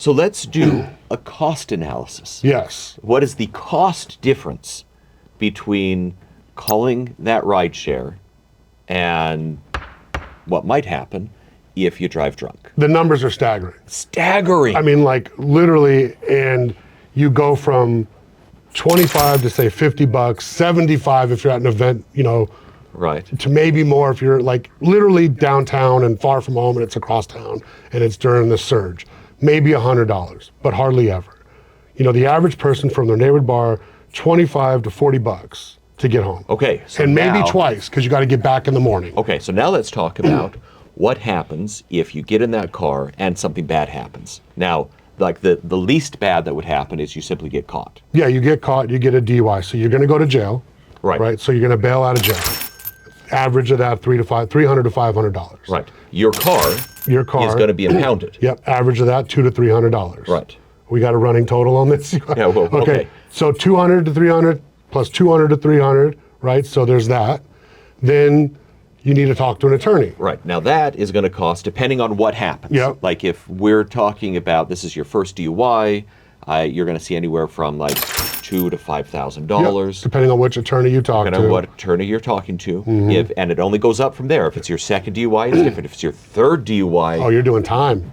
So let's do a cost analysis. Yes. What is the cost difference between calling that rideshare and what might happen if you drive drunk? The numbers are staggering. Staggering. I mean, like literally, and you go from 25 to say $50, 75 if you're at an event, right. to maybe more if you're like literally downtown and far from home and it's across town and it's during the surge. Maybe $100, but hardly ever. The average person from their neighborhood bar, 25 to $40 to get home. Okay. So and maybe now, twice because you got to get back in the morning. Okay, so now let's talk about what happens if you get in that car and something bad happens. Now, like the least bad that would happen is you simply get caught. Yeah, you get caught, you get a DUI. So you're going to go to jail. Right. Right. So you're going to bail out of jail. Average of that $300 to $500. Right. Your car is going to be impounded. Yep. Average of that $200 to $300. Right. We got a running total on this. Yeah. Well, okay. So 200 to 300 plus 200 to 300. Right. So there's that. Then you need to talk to an attorney. Right. Now that is going to cost, depending on what happens. Yep. Like if we're talking about this is your first DUI, you're going to see anywhere from like $2,000 to $5,000. Yep. Depending on which attorney you talk to. Depending on what attorney you're talking to. And it only goes up from there. If it's your second DUI, it's different. If it's your third DUI, oh, you're doing time.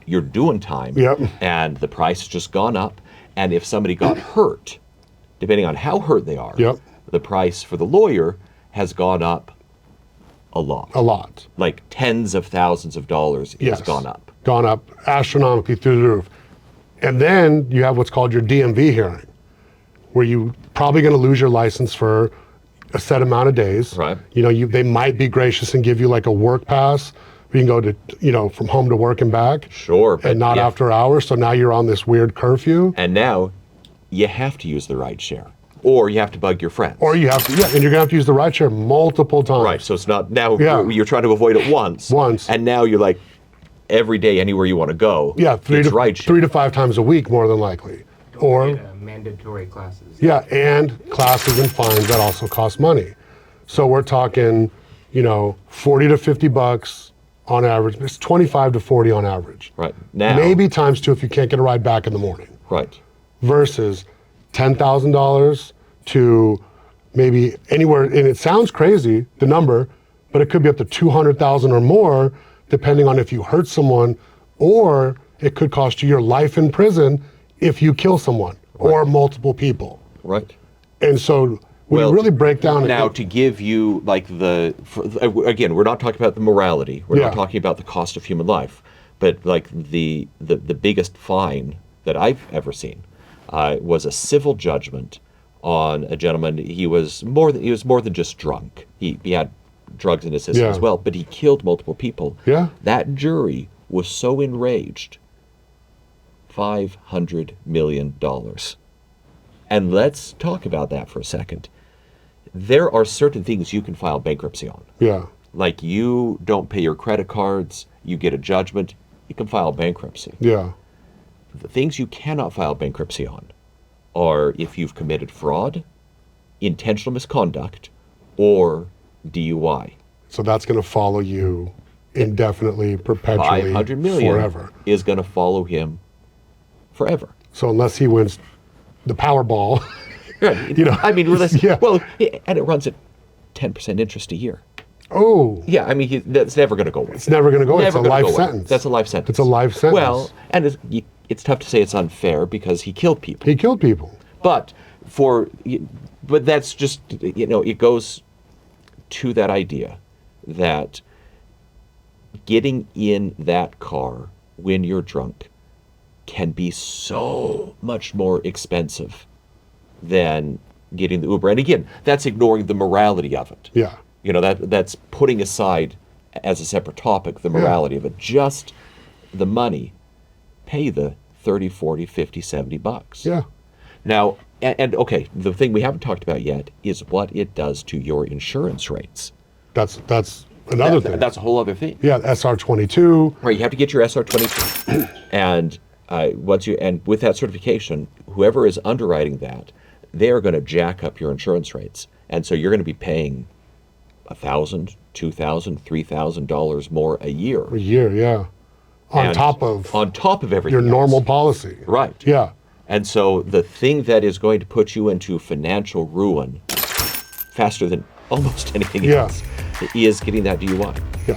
You're doing time. Yep. And the price has just gone up. And if somebody got hurt, depending on how hurt they are, yep, the price for the lawyer has gone up a lot. A lot. Like tens of thousands of dollars has gone up. Gone up astronomically through the roof. And then you have what's called your DMV hearing, where you probably going to lose your license for a set amount of days. Right. They might be gracious and give you like a work pass. You can go to, from home to work and back. Sure. And not after hours. So now you're on this weird curfew. And now you have to use the rideshare. Or you have to bug your friends. Or you have to, and you're going to have to use the rideshare multiple times. Right. So it's not, now you're trying to avoid it once. And now you're like, every day, anywhere you want to go. Yeah, 3 to 5 times a week, more than likely. Or mandatory classes. Yeah, and classes and fines that also cost money. So we're talking, $40 to $50 on average. It's 25 to 40 on average. Right. Now. Maybe times 2 if you can't get a ride back in the morning. Right. Versus $10,000 to maybe anywhere, and it sounds crazy, the number, but it could be up to $200,000 or more, depending on if you hurt someone, or it could cost you your life in prison if you kill someone or multiple people. Right. And so we really break down. Now, to give you like again, we're not talking about the morality. We're not talking about the cost of human life, but like the biggest fine that I've ever seen was a civil judgment on a gentleman. He was more than just drunk. He had drugs in his system as well, but he killed multiple people. Yeah. That jury was so enraged. $500 million. And let's talk about that for a second. There are certain things you can file bankruptcy on. Yeah. Like you don't pay your credit cards, you get a judgment, you can file bankruptcy. Yeah. The things you cannot file bankruptcy on are if you've committed fraud, intentional misconduct, or DUI. So that's going to follow you indefinitely, perpetually, 500 million forever. Is going to follow him forever. So unless he wins the Powerball, I mean, well, and it runs at 10% interest a year. Oh. Yeah, I mean, that's never going to go away. It's never going to go away. It's a life sentence. That's a life sentence. It's a life sentence. Well, and it's tough to say it's unfair because he killed people. He killed people. But that's just, it goes to that idea that getting in that car when you're drunk can be so much more expensive than getting the Uber. And again, that's ignoring the morality of it. Yeah. That's putting aside as a separate topic the morality of it. Just the money, pay the 30, 40, 50, 70 bucks. Yeah. Now, and okay, the thing we haven't talked about yet is what it does to your insurance rates. That's another thing. That's a whole other thing. Yeah, SR-22. Right, you have to get your SR-22. And with that certification, whoever is underwriting that, they are going to jack up your insurance rates. And so you're going to be paying $1,000, $2,000, $3,000 more a year. A year, yeah. on And top of on top of everything your normal else. policy. Right. Yeah. And so the thing that is going to put you into financial ruin faster than almost anything Yeah. else is getting that DUI. Yeah.